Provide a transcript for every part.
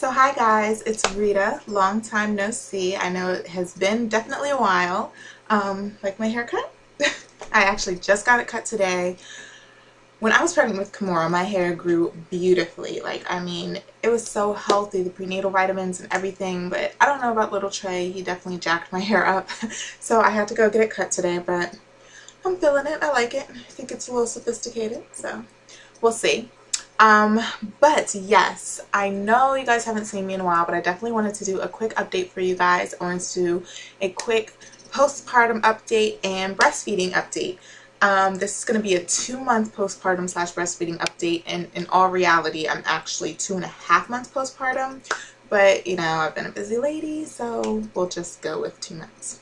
So hi guys, it's Rita. Long time no see. I know it has been definitely a while. Like my haircut? I actually just got it cut today. When I was pregnant with Kimura, my hair grew beautifully. Like, I mean, it was so healthy, the prenatal vitamins and everything, but I don't know about little Trey. He definitely jacked my hair up. So I had to go get it cut today, but I'm feeling it. I like it. I think it's a little sophisticated, so we'll see. But yes, I know you guys haven't seen me in a while, but I definitely wanted to do a quick update for you guys. I wanted to do a quick postpartum update and breastfeeding update. This is going to be a 2-month postpartum / breastfeeding update, and in all reality, I'm actually 2.5 months postpartum, but you know, I've been a busy lady, so we'll just go with 2 months.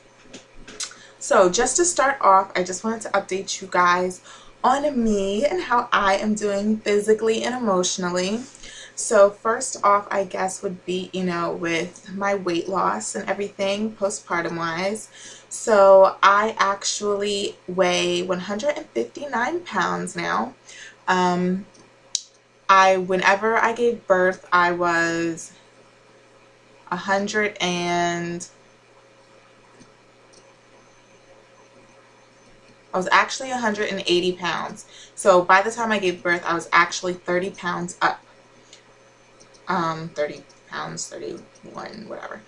So just to start off, I just wanted to update you guys on me and how I am doing physically and emotionally. So first off, I guess would be, you know, with my weight loss and everything postpartum wise. So I actually weigh 159 pounds now. Whenever I gave birth, I was 100 and I was actually 180 pounds. So by the time I gave birth, I was actually 30 pounds up. 30 pounds, 31, whatever.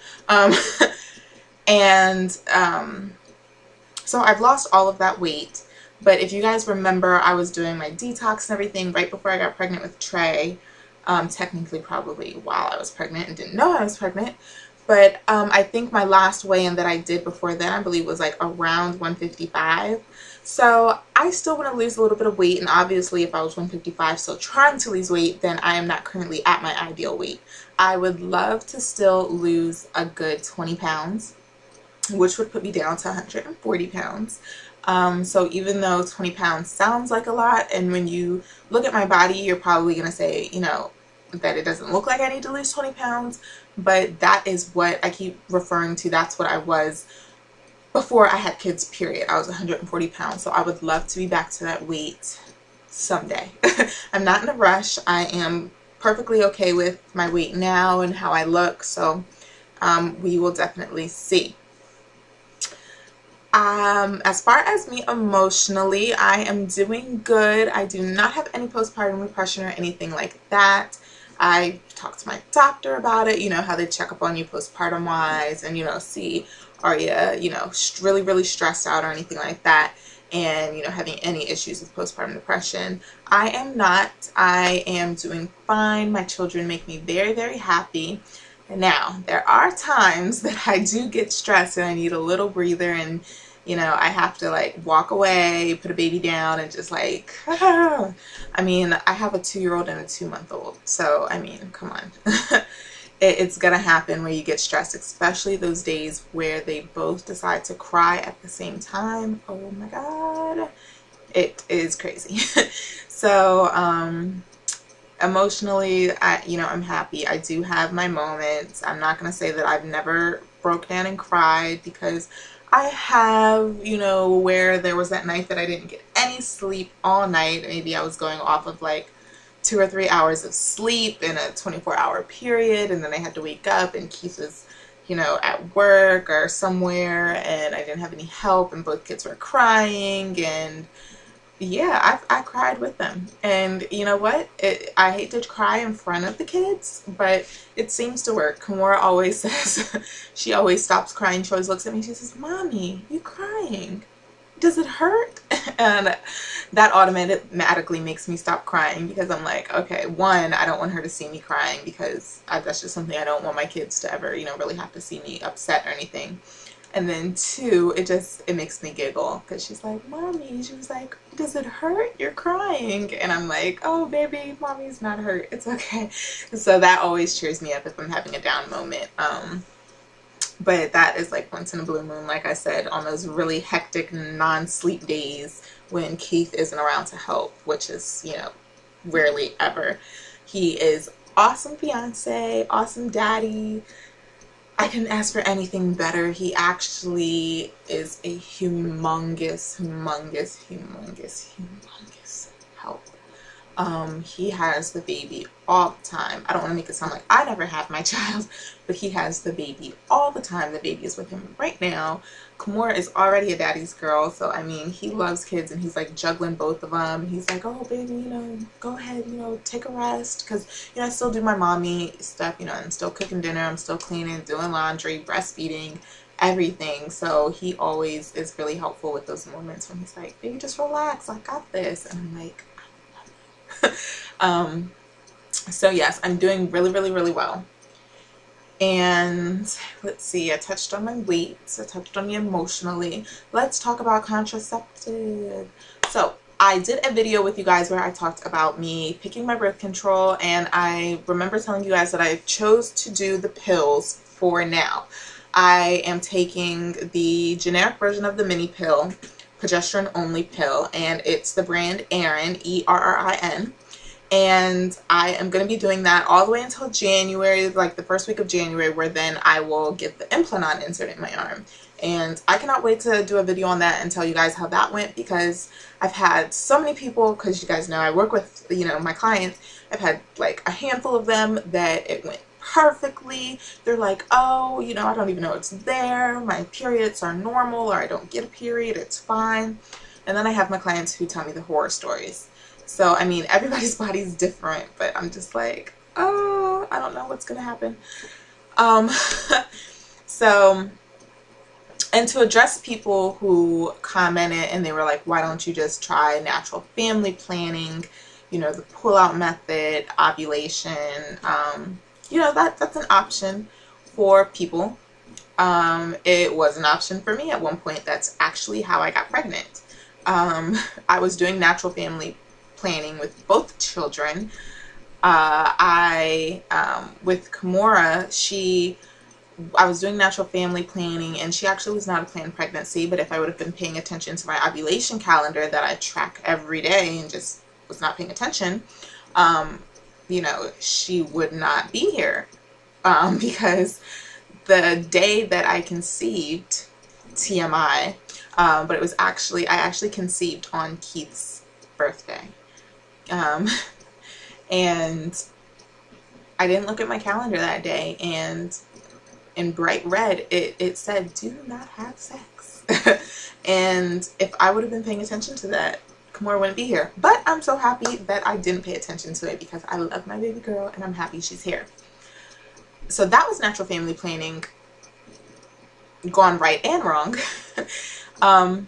So I've lost all of that weight. But if you guys remember, I was doing my detox and everything right before I got pregnant with Trey. Technically probably while I was pregnant and didn't know I was pregnant. But I think my last weigh-in that I did before then, I believe, was like around 155. So I still want to lose a little bit of weight, and obviously if I was 155 still trying to lose weight, then I am not currently at my ideal weight. I would love to still lose a good 20 pounds, which would put me down to 140 pounds. So even though 20 pounds sounds like a lot, and when you look at my body, you're probably going to say, you know, that it doesn't look like I need to lose 20 pounds, but that is what I keep referring to. That's what I was before I had kids, period. I was 140 pounds, so I would love to be back to that weight someday. I'm not in a rush. I am perfectly okay with my weight now and how I look, so we will definitely see. As far as me emotionally, I am doing good. I do not have any postpartum depression or anything like that. I talked to my doctor about it, you know, how they check up on you postpartum wise and, you know, see, are you know, really stressed out or anything like that, and, you know, having any issues with postpartum depression. I am not. I am doing fine. My children make me very happy. Now, there are times that I do get stressed and I need a little breather, and, you know, I have to like walk away, put a baby down, and just like, I mean, I have a 2-year-old and a 2-month-old, so I mean, come on. It's gonna happen where you get stressed, especially those days where they both decide to cry at the same time. Oh my god, it is crazy. So emotionally, I'm happy. I do have my moments. I'm not gonna say that I've never broke down and cried, because I have, you know, where there was that night that I didn't get any sleep all night. Maybe I was going off of like 2 or 3 hours of sleep in a 24-hour period, and then I had to wake up and Keith was, you know, at work or somewhere, and I didn't have any help, and both kids were crying, and yeah, I cried with them. And you know what? I hate to cry in front of the kids, but it seems to work. Kimura always says, she always stops crying. She always looks at me and she says, "Mommy, you crying? Does it hurt?" And that automatically makes me stop crying, because I'm like, okay, one, I don't want her to see me crying, because that's just something I don't want my kids to ever, you know, really have to see me upset or anything. And then two, it makes me giggle, because she's like, "Mommy," she was like, "Does it hurt? You're crying." And I'm like, "Oh baby, mommy's not hurt. It's okay." So that always cheers me up if I'm having a down moment. But that is like once in a blue moon, like I said, on those really hectic non-sleep days when Keith isn't around to help, which is, you know, rarely ever. He is awesome fiance, awesome daddy. I couldn't ask for anything better. He actually is a humongous help. He has the baby all the time. I don't want to make it sound like I never have my child, but he has the baby all the time. The baby is with him right now. Kimura is already a daddy's girl, so I mean, he loves kids, and he's like juggling both of them. He's like, oh baby, you know, go ahead, you know, take a rest, because you know I still do my mommy stuff. You know, I'm still cooking dinner, I'm still cleaning, doing laundry, breastfeeding, everything. So he always is really helpful with those moments when he's like, baby, just relax, I got this. And I'm like, so yes, I'm doing really, really, really well. And let's see, I touched on my weight, I touched on me emotionally. Let's talk about contraceptive. So I did a video with you guys where I talked about me picking my birth control, and I remember telling you guys that I chose to do the pills for now. I am taking the generic version of the mini pill, progesterone only pill, and it's the brand Erin, E-R-R-I-N. And I am going to be doing that all the way until January, like the first week of January, where then I will get the implant inserted in my arm. And I cannot wait to do a video on that and tell you guys how that went, because I've had so many people, because you guys know I work with, you know, my clients. I've had like a handful of them that it went perfectly. They're like, oh, you know, I don't even know it's there. My periods are normal, or I don't get a period. It's fine. And then I have my clients who tell me the horror stories. So, I mean, everybody's body is different, but I'm just like, oh, I don't know what's going to happen. So, and to address people who commented and they were like, why don't you just try natural family planning, you know, the pull-out method, ovulation, you know, that's an option for people. It was an option for me at one point. That's actually how I got pregnant. I was doing natural family planning with both children. With Kimura, I was doing natural family planning, and she actually was not a planned pregnancy, but if I would have been paying attention to my ovulation calendar that I track every day and just was not paying attention, you know, she would not be here, because the day that I conceived, TMI, but it was actually, I actually conceived on Keith's birthday. And I didn't look at my calendar that day, and in bright red it said, do not have sex. And if I would have been paying attention to that, Kimura wouldn't be here. But I'm so happy that I didn't pay attention to it, because I love my baby girl and I'm happy she's here. So that was natural family planning gone right and wrong. And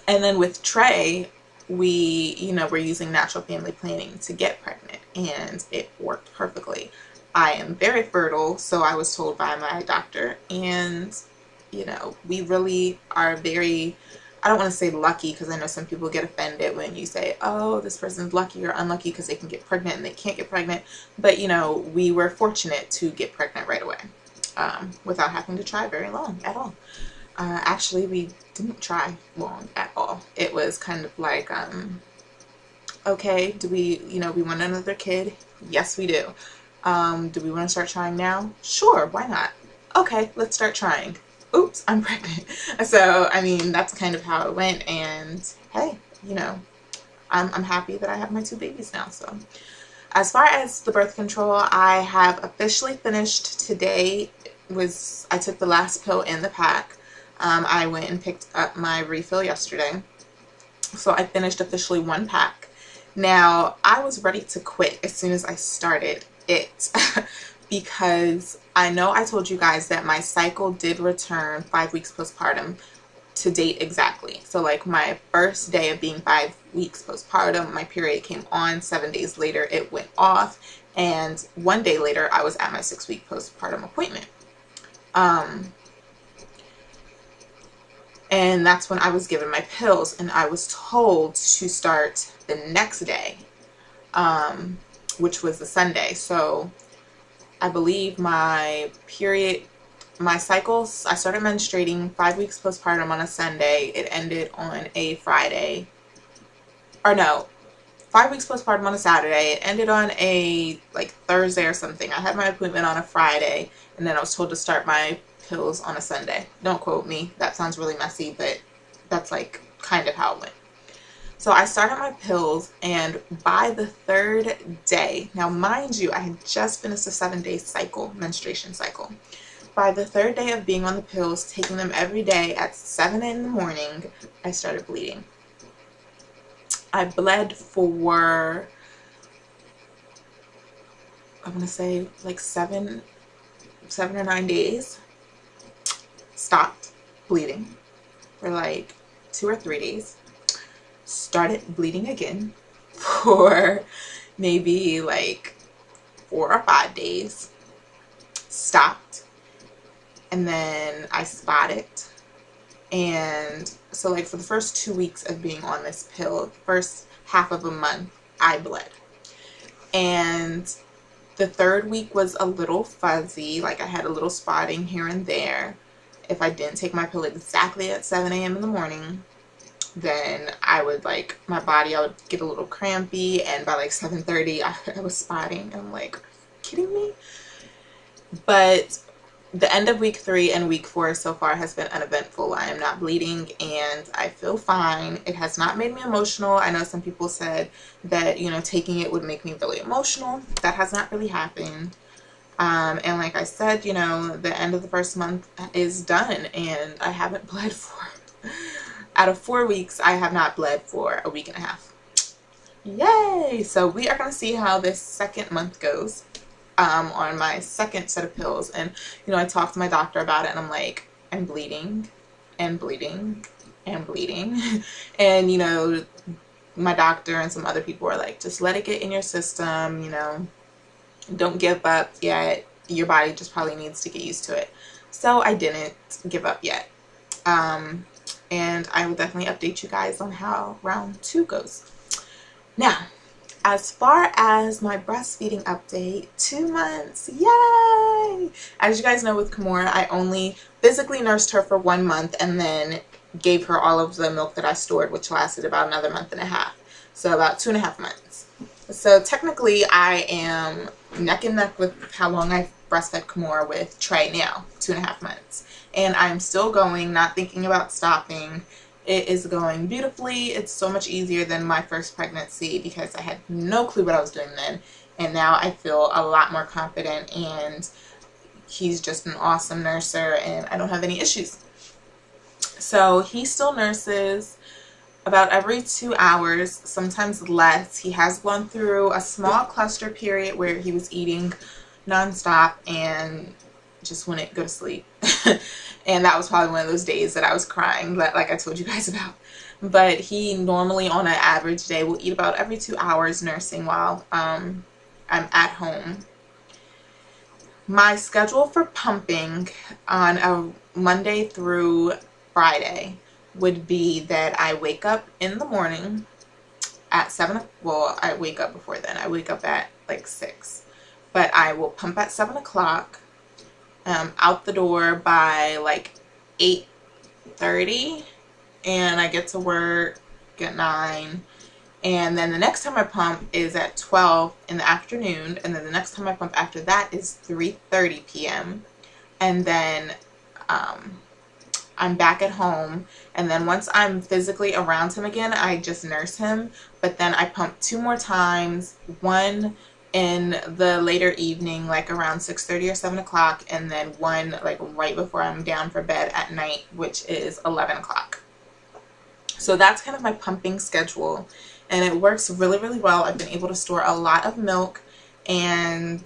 then with Trey, you know, we're using natural family planning to get pregnant, and it worked perfectly. I am very fertile, so I was told by my doctor, and you know, we really are very, I don't want to say lucky, because I know some people get offended when you say, oh, this person's lucky or unlucky because they can get pregnant and they can't get pregnant, but you know, we were fortunate to get pregnant right away, without having to try very long at all. Actually, we didn't try long at all. It was kind of like, okay, do we, you know, we want another kid? Yes, we do. Do we want to start trying now? Sure, why not? Okay, let's start trying. Oops, I'm pregnant. So, I mean, that's kind of how it went, and hey, you know, I'm happy that I have my 2 babies now. So, as far as the birth control, I have officially finished today. I took the last pill in the pack. I went and picked up my refill yesterday, so I finished officially 1 pack. Now, I was ready to quit as soon as I started it because I know I told you guys that my cycle did return 5 weeks postpartum to date exactly. So like my first day of being 5 weeks postpartum, my period came on. 7 days later, it went off, and 1 day later, I was at my 6-week postpartum appointment. And that's when I was given my pills, and I was told to start the next day, which was the Sunday. So I believe my cycles, I started menstruating 5 weeks postpartum on a Sunday. It ended on a Friday. Or no, 5 weeks postpartum on a Saturday. It ended on a like Thursday or something. I had my appointment on a Friday, and then I was told to start my pills on a Sunday. Don't quote me. That sounds really messy, but that's like kind of how it went. So I started my pills, and by the 3rd day, now mind you, I had just finished a 7-day cycle, menstruation cycle. By the 3rd day of being on the pills, taking them every day at 7 in the morning, I started bleeding. I bled for, I want to say like 7 or 9 days. Stopped bleeding for like 2 or 3 days. Started bleeding again for maybe like 4 or 5 days. Stopped. And then I spotted. And so like for the first 2 weeks of being on this pill, the first half of a month, I bled. And the 3rd week was a little fuzzy. Like I had a little spotting here and there. If I didn't take my pill exactly at 7 a.m. in the morning, then I would like, my body, I would get a little crampy, and by like 7:30 I was spotting. I'm like, are you kidding me? But the end of week 3 and week 4 so far has been uneventful. I am not bleeding and I feel fine. It has not made me emotional. I know some people said that, you know, taking it would make me really emotional. That has not really happened. And like I said, you know, the end of the first month is done and I haven't bled for, out of 4 weeks, I have not bled for a week and a half. Yay! So we are going to see how this 2nd month goes. On my 2nd set of pills, and you know, I talked to my doctor about it, and I'm like, I'm bleeding and bleeding and bleeding. And you know, my doctor and some other people are like, just let it get in your system, you know, don't give up yet, your body just probably needs to get used to it. So I didn't give up yet, and I will definitely update you guys on how round 2 goes. Now, as far as my breastfeeding update, 2 months, yay! As you guys know, with Kimora, I only physically nursed her for 1 month and then gave her all of the milk that I stored, which lasted about another month and a half. So about 2.5 months. So technically I am neck and neck with how long I've breastfed Kimora with Trey now, 2.5 months. And I'm still going, not thinking about stopping. It is going beautifully. It's so much easier than my first pregnancy because I had no clue what I was doing then. And now I feel a lot more confident, and he's just an awesome nurser and I don't have any issues. So he still nurses about every 2 hours, sometimes less. He has gone through a small cluster period where he was eating nonstop and just wouldn't go to sleep. And that was probably one of those days that I was crying, like I told you guys about. But he normally on an average day will eat about every 2 hours nursing while I'm at home. My schedule for pumping on a Monday through Friday would be that I wake up in the morning at 7, well, I wake up before then. I wake up at like 6. But I will pump at 7 o'clock. Out the door by like 8:30, and I get to work at 9, and then the next time I pump is at 12 in the afternoon, and then the next time I pump after that is 3:30 p.m. and then I'm back at home, and then once I'm physically around him again, I just nurse him, but then I pump 2 more times, one in the later evening, like around 6:30 or 7 o'clock, and then one like right before I'm down for bed at night, which is 11 o'clock. So that's kind of my pumping schedule, and it works really, really well. I've been able to store a lot of milk, and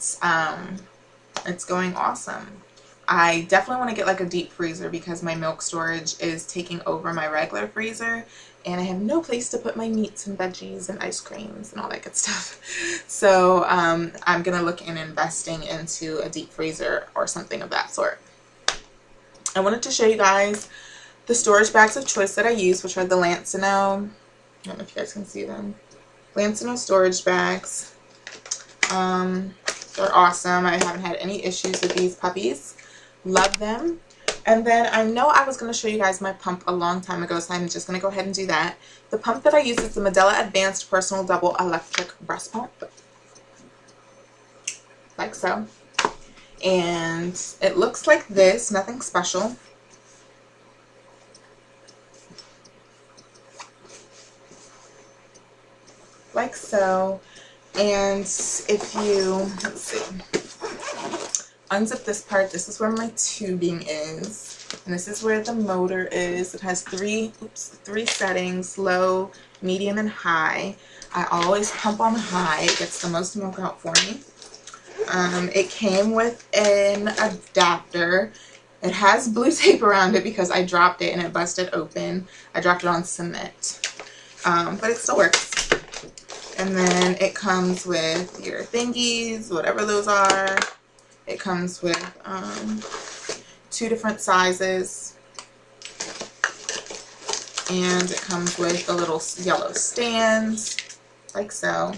it's going awesome. I definitely want to get like a deep freezer because my milk storage is taking over my regular freezer, and I have no place to put my meats and veggies and ice creams and all that good stuff. So I'm going to look in investing into a deep freezer or something of that sort. I wanted to show you guys the storage bags of choice that I use, which are the Lancino, I don't know if you guys can see them, Lancino storage bags. They're awesome. I haven't had any issues with these puppies. Love them. And then I know I was going to show you guys my pump a long time ago, so I'm just going to go ahead and do that. The pump that I use is the Medela Advanced Personal Double Electric Breast Pump. Like so. And it looks like this, nothing special. like so. And if you, let's see, unzip this part, this is where my tubing is, and this is where the motor is. It has three settings: low, medium, and high. I always pump on high. It gets the most milk out for me. It came with an adapter. It has blue tape around it because I dropped it and it busted open. I dropped it on cement, but it still works. And then it comes with your thingies, whatever those are. It comes with 2 different sizes, and it comes with the little yellow stands, like so.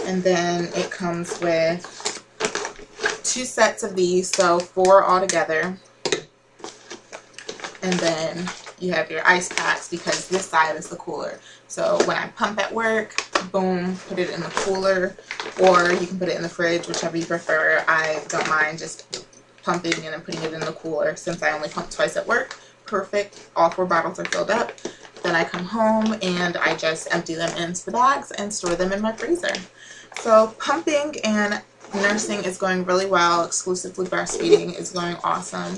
And then it comes with 2 sets of these, so 4 altogether. And then you have your ice packs because this side is the cooler. So when I pump at work, boom, put it in the cooler, or you can put it in the fridge, whichever you prefer. I don't mind just pumping and then putting it in the cooler since I only pump twice at work. Perfect. All 4 bottles are filled up. Then I come home and I just empty them into the bags and store them in my freezer. So pumping and nursing is going really well. Exclusively breastfeeding is going awesome.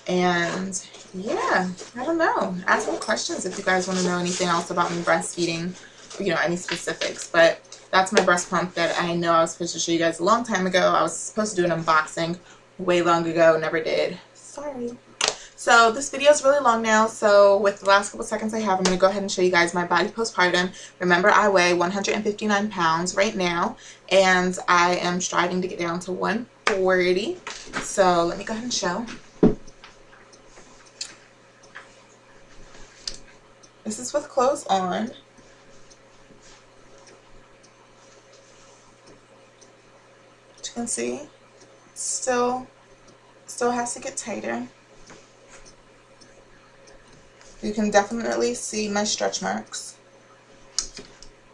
And yeah, I don't know. Ask me questions if you guys want to know anything else about me breastfeeding, you know, any specifics. But that's my breast pump that I know I was supposed to show you guys a long time ago. I was supposed to do an unboxing way long ago, never did. Sorry. So this video is really long now, so with the last couple seconds I have, I'm going to go ahead and show you guys my body postpartum. Remember, I weigh 159 pounds right now, and I am striving to get down to 140. So let me go ahead and show. This is with clothes on. As you can see, still has to get tighter. You can definitely see my stretch marks.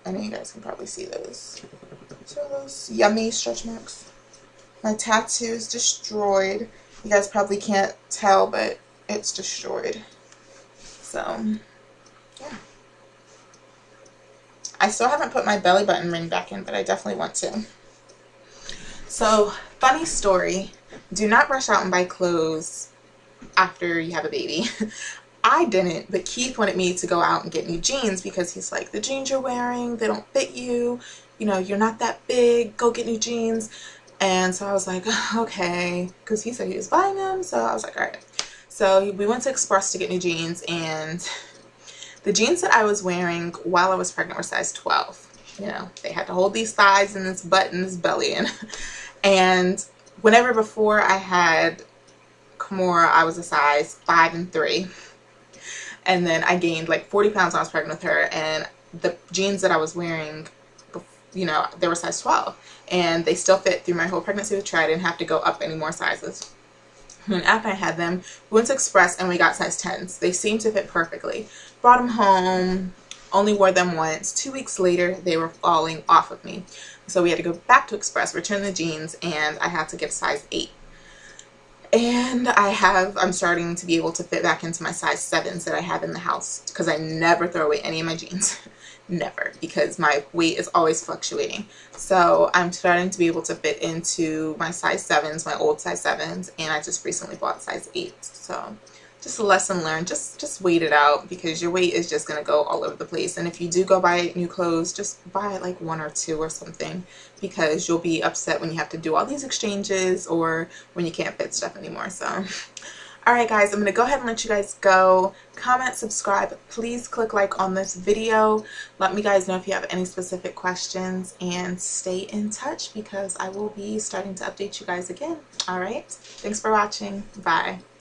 I know you guys can probably see those. So those yummy stretch marks. My tattoo is destroyed. You guys probably can't tell, but it's destroyed. So, yeah. I still haven't put my belly button ring back in, but I definitely want to. So, funny story. Do not rush out and buy clothes after you have a baby. I didn't, but Keith wanted me to go out and get new jeans because he's like, the jeans you're wearing, they don't fit you. You know, you're not that big. Go get new jeans. And so I was like, okay, because he said he was buying them. So I was like, all right. So we went to Express to get new jeans, and the jeans that I was wearing while I was pregnant were size 12. You know, they had to hold these thighs and this butt and this belly in. And whenever before I had Kimora, I was a size 5 and 3. And then I gained like 40 pounds when I was pregnant with her, and the jeans that I was wearing, you know, they were size 12, and they still fit through my whole pregnancy with her. I didn't have to go up any more sizes. And after I had them, we went to Express and we got size 10s. They seemed to fit perfectly. Brought them home, only wore them once. 2 weeks later, they were falling off of me. So we had to go back to Express, return the jeans, and I had to get a size 8. And I'm starting to be able to fit back into my size 7s that I have in the house, because I never throw away any of my jeans. Never, because my weight is always fluctuating. So I'm starting to be able to fit into my size 7s, my old size 7s, and I just recently bought size 8s. So just a lesson learned. Just wait it out, because your weight is just going to go all over the place. And if you do go buy new clothes, just buy like 1 or 2 or something, because you'll be upset when you have to do all these exchanges or when you can't fit stuff anymore. So alright guys, I'm going to go ahead and let you guys go. Comment, subscribe, please click like on this video. Let me guys know if you have any specific questions, and stay in touch because I will be starting to update you guys again. Alright, thanks for watching. Bye.